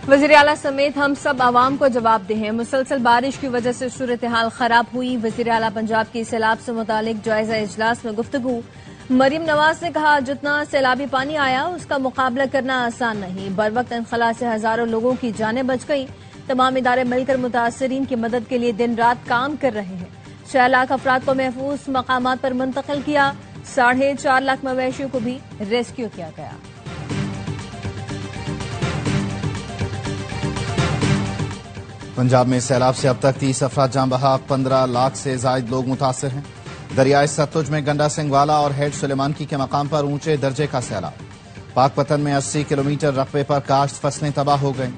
وزیر اعلیٰ سمیت ہم سب عوام کو جواب دہ ہیں۔ مسلسل بارش کی وجہ سے صورتحال خراب ہوئی۔ وزیر اعلیٰ پنجاب کی سیلاب سے متعلق جائزہ اجلاس میں گفتگو۔ مریم نواز نے کہا جتنا سیلابی پانی آیا اس کا مقابلہ کرنا آسان نہیں۔ بروقت انخلا سے ہزاروں لوگوں کی جانیں بچ گئیں۔ تمام ادارے مل کر متاثرین کی مدد کے لیے دن رات کام کر رہے ہیں۔ 6 لاکھ افراد کو محفوظ مقامات پر منتقل کیا۔ 4.5 لاکھ مویشیوں کو بھی ریسکیو کیا گیا۔ پنجاب میں سیلاب سے اب تک 30 افراد جاں بحق، 15 لاکھ سے زائد لوگ متاثر ہیں۔ دریائے ستلج میں گنڈا سنگھ والا اور ہیڈ سلیمانکی کے مقام پر اونچے درجے کا سیلاب۔ پاک پتن میں 80 کلومیٹر رقبے پر کاشت فصلیں تباہ ہو گئیں۔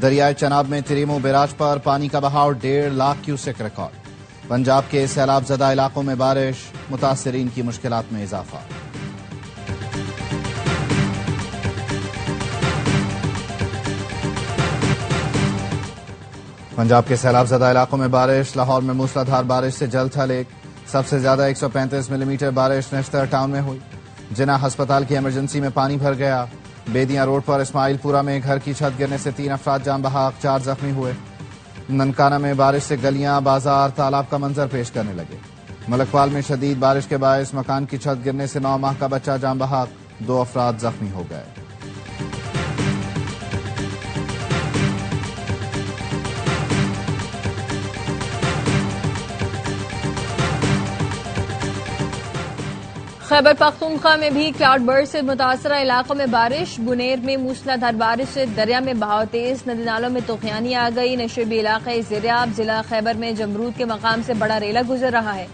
دریائے چناب میں تریمو بیراج پر پانی کا بہاؤ 1.5 لاکھ کیوسک ریکارڈ۔ پنجاب کے سیلاب زدہ علاقوں میں بارش، متاثرین کی مشکلات میں اضافہ۔ پنجاب کے سیلاب زدہ علاقوں میں بارش۔ لاہور میں موسلادھار بارش سے جل تھل ایک۔ سب سے زیادہ 135 ملی میٹر بارش نشتر ٹاؤن میں ہوئی۔ جناح ہسپتال کی ایمرجنسی میں پانی بھر گیا۔ بیدیاں روڈ پر اسماعیل پورہ میں گھر کی چھت گرنے سے 3 افراد جاں بحق، 4 زخمی ہوئے۔ ننکانہ میں بارش سے گلیاں، بازار، تالاب کا منظر پیش کرنے لگے۔ ملکپال میں شدید بارش کے باعث مکان کی چھت گرنے سے 9 ماہ کا بچہ جاں بحق، 2 افراد زخمی ہو گئے۔ خیبر پختونخوا میں بھی کلاؤڈ برسٹ سے متاثرہ علاقوں میں بارش۔ بنیر میں موسلادھار بارش سے دریا میں بہاؤ تیز، ندی نالوں میں طوفانی آ گئی۔ نشیبی علاقے زیریاب ضلع خیبر میں جمرود کے مقام سے بڑا ریلا گزر رہا ہے۔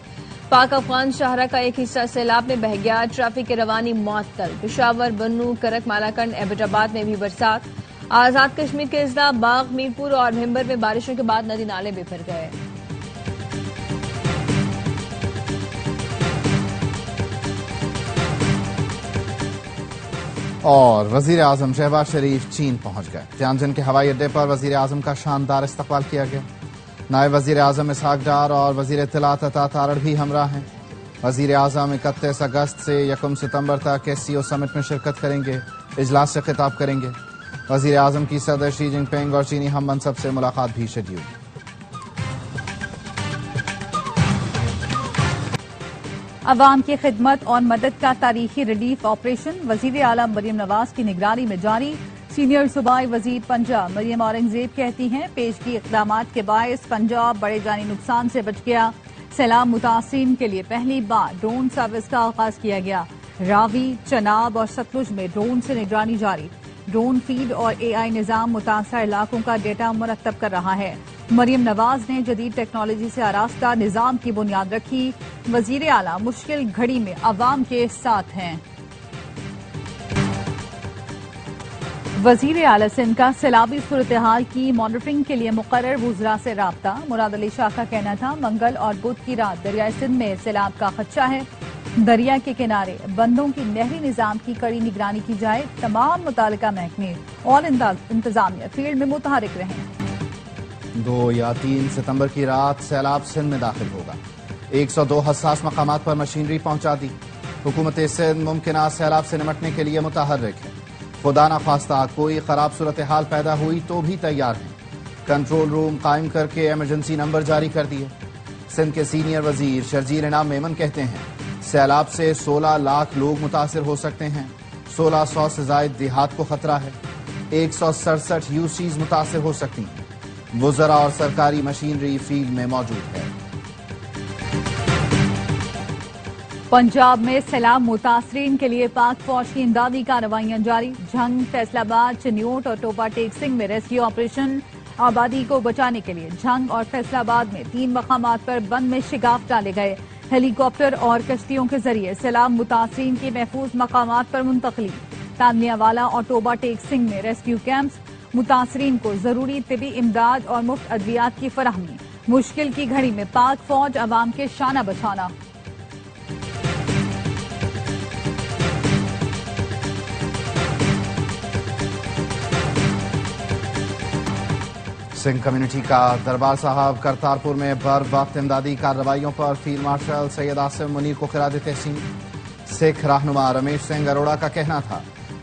پاک افغان شاہراہ کا ایک حصہ سیلاب میں بہہ گیا۔ ٹریفک کی روانی معطل۔ پشاور، بنوں، کرک، مالاکنڈ، ایبٹ آباد میں بھی برسات۔ آزاد کشمیر کے اضلاع باغ، میرپور اور بھمبر میں بارشوں کے بعد ندی نالے بفر گئے۔ اور وزیر اعظم شہباز شریف چین پہنچ گئے۔ تیانجن کے ہوائی اڈے پر وزیر اعظم کا شاندار استقبال کیا گیا۔ نائب وزیر اعظم اسحاق ڈار اور وزیر اطلاعات عطا تارڑ بھی ہمراہ ہیں۔ وزیر اعظم 31 اگست سے 1 ستمبر تک SCO سمٹ میں شرکت کریں گے، اجلاس سے خطاب کریں گے۔ وزیر اعظم کی صدر شی جن پنگ اور چینی ہم منصب سے ملاقات بھی شیڈول۔ عوام کی خدمت اور مدد کا تاریخی ریلیف آپریشن وزیر اعلیٰ مریم نواز کی نگرانی میں جاری۔ سینئر صوبائی وزیر پنجاب مریم اورنگزیب کہتی ہیں پیشگی اقدامات کے باعث پنجاب بڑے جانی نقصان سے بچ گیا۔ سیلاب متاثرین کے لیے پہلی بار ڈرون سروس کا آغاز کیا گیا۔ راوی، چناب اور ستلج میں ڈرون سے نگرانی جاری۔ ڈرون فیڈ اور AI نظام متاثرہ علاقوں کا ڈیٹا مرتب کر رہا ہے۔ مریم نواز نے جدید ٹیکنالوجی سے آراستہ نظام کی بنیاد رکھی۔ وزیر اعلیٰ مشکل گھڑی میں عوام کے ساتھ ہیں۔ وزیر اعلیٰ سندھ کا سیلابی صورتحال کی مانیٹرنگ کے لیے مقرر وزراء سے رابطہ۔ مراد علی شاہ کا کہنا تھا منگل اور بدھ کی رات دریائے سندھ میں سیلاب کا خدشہ ہے۔ دریا کے کنارے بندوں کی نہری نظام کی کڑی نگرانی کی جائے۔ تمام متعلقہ محکمے اور انتظامیہ فیلڈ میں متحرک رہیں۔ 2 یا 3 ستمبر کی رات سیلاب سندھ میں داخل ہوگا۔ 102 حساس مقامات پر مشینری پہنچا دی۔ حکومت سندھ ممکنہ سیلاب سے نمٹنے کے لیے متحرک ہے۔ خدا نخواستہ کوئی خراب صورتحال پیدا ہوئی تو بھی تیار ہیں۔ کنٹرول روم قائم کر کے ایمرجنسی نمبر جاری کر دیے۔ سندھ کے سینئر وزیر شرجیل انعام میمن کہتے ہیں سیلاب سے 16 لاکھ لوگ متاثر ہو سکتے ہیں۔ 1600 سے زائد دیہات کو خطرہ ہے۔ 167 UCs متاثر ہو سکتی ہیں۔ وزراء اور سرکاری مشینری فیلڈ میں موجود ہے۔ پنجاب میں سیلاب متاثرین کے لیے پاک فوج کی امدادی کارروائیاں جاری۔ جھنگ، فیصل آباد، چنیوٹ اور ٹوپا ٹیک سنگھ میں ریسکیو آپریشن۔ آبادی کو بچانے کے لیے جھنگ اور فیصل آباد میں 3 مقامات پر بند میں شگاف ڈالے گئے۔ ہیلی کاپٹر اور کشتیوں کے ذریعے سیلاب متاثرین کی محفوظ مقامات پر منتقلی۔ تانیہ والا اور ٹوبا ٹیک سنگھ میں ریسکیو کیمپس۔ متاثرین کو ضروری طبی امداد اور مفت ادویات کی فراہمی۔ مشکل کی گھڑی میں پاک فوج عوام کے شانہ بشانہ۔ سنگھ کمیونٹی کا دربار صاحب کرتارپور میں بر وقت امدادی کارروائیوں پر فیلڈ مارشل سید آصف منیر کو خراج تحسین۔ سکھ رہنما رمیش سنگھ اروڑا کا کہنا تھا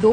2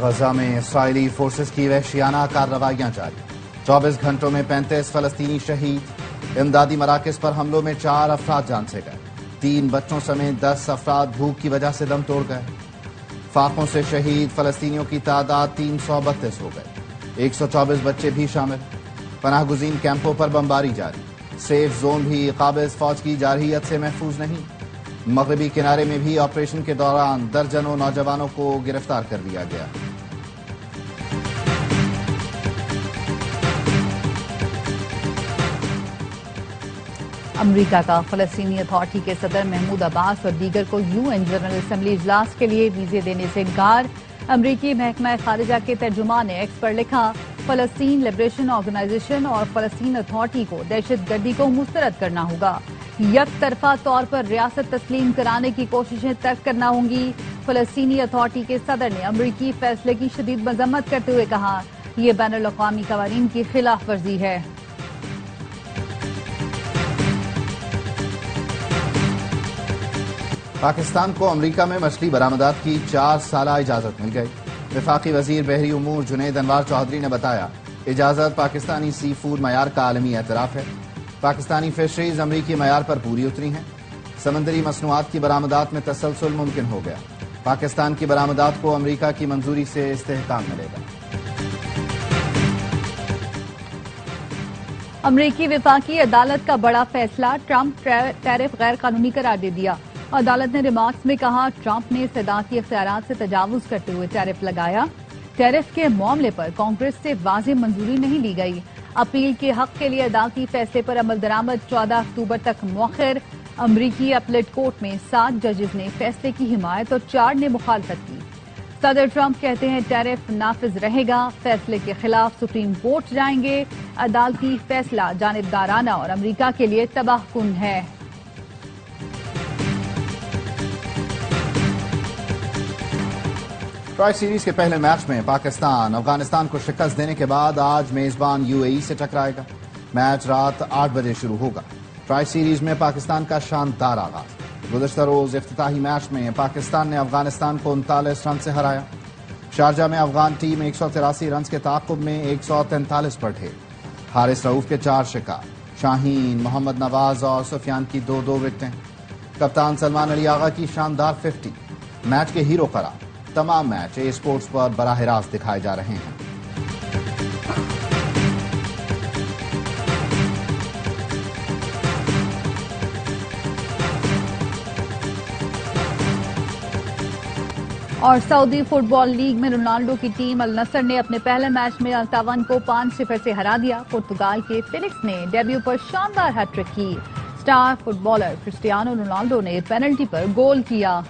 غزہ میں اسرائیلی فورسز کی وحشیانہ کارروائیاں جاری 24 گھنٹوں میں 35 فلسطینی شہید امدادی مراکز پر حملوں میں 4 افراد جان سے گئے 3 بچوں سمیت 10 افراد بھوک کی وجہ سے دم توڑ گئے فاقوں سے شہید فلسطینیوں کی تعداد 332 ہو گئے 124 بچے بھی شامل پناہ گزین کیمپوں پر بمباری جاری سیف زون بھی قابض فوج کی جارحیت سے محفوظ نہیں مغربی کنارے میں بھی آپریشن کے دوران درجنوں نوجوانوں کو گرفتار کر لیا گیا امریکہ کا فلسطینی اتھارٹی کے صدر محمود عباس اور دیگر کو UN جنرل اسمبلی اجلاس کے لیے ویزے دینے سے انکار امریکی محکمہ خارجہ کے ترجمان نے ایکس پر لکھا فلسطین لبریشن آرگنائزیشن اور فلسطین اتھارٹی کو دہشت گردی کو مسترد کرنا ہوگا یک طرفہ طور پر ریاست تسلیم کرانے کی کوششیں ترک کرنا ہوں گی فلسطینی اتھارٹی کے صدر نے امریکی فیصلے کی شدید مذمت کرتے ہوئے کہا یہ بین الاقوامی قوانین کی خلاف ورزی ہے پاکستان کو امریکہ میں مچھلی برآمدات کی 4 سالہ اجازت مل گئی وفاقی وزیر بحری امور جنید انوار چودھری نے بتایا اجازت پاکستانی سی فوڈ معیار کا عالمی اعتراف ہے پاکستانی فشریز امریکی معیار پر پوری اتری ہیں سمندری مصنوعات کی برآمدات میں تسلسل ممکن ہو گیا پاکستان کی برآمدات کو امریکہ کی منظوری سے استحکام ملے گا امریکی وفاقی عدالت کا بڑا فیصلہ ٹرمپ ٹیرف غیر قانونی قرار دے دیا عدالت نے ریمارکس میں کہا ٹرمپ نے صدارتی اختیارات سے تجاوز کرتے ہوئے ٹیرف لگایا ٹیرف کے معاملے پر کانگریس سے واضح منظوری نہیں لی گئی اپیل کے حق کے لیے عدالتی فیصلے پر عمل درآمد 14 اکتوبر تک مؤخر امریکی اپلیٹ کورٹ میں 7 ججز نے فیصلے کی حمایت اور 4 نے مخالفت کی صدر ٹرمپ کہتے ہیں ٹیرف نافذ رہے گا فیصلے کے خلاف سپریم کورٹ جائیں گے عدالتی فیصلہ جانبدارانہ اور امریکہ کے لیے تباہ کن ہے ٹرائی سیریز کے پہلے میچ میں پاکستان افغانستان کو شکست دینے کے بعد آج میزبان UAE سے ٹکرائے گا میچ رات 8 بجے شروع ہوگا ٹرائی سیریز میں پاکستان کا شاندار آغاز گزشتہ روز افتتاحی میچ میں پاکستان نے افغانستان کو 39 رن سے ہرایا شارجہ میں افغان ٹیم 183 رنز کے تعاقب میں 143 پر ڈھیر حارث رؤوف کے 4 شکار شاہین محمد نواز اور سفیان کی 2 وکٹیں کپتان سلمان علی آغا کی شاندار 50 میچ کے ہیرو قرار تمام میچ اے اسپورٹس پر براہ راست دکھائے جا رہے ہیں اور سعودی فٹ بال لیگ میں رونالڈو کی ٹیم النصر نے اپنے پہلے میچ میں التاون کو 5-0 سے ہرا دیا پرتگال کے فیلکس نے ڈیبیو پر شاندار ہیٹ ٹرک کی star footballer Cristiano Ronaldo نے پینلٹی پر گول کیا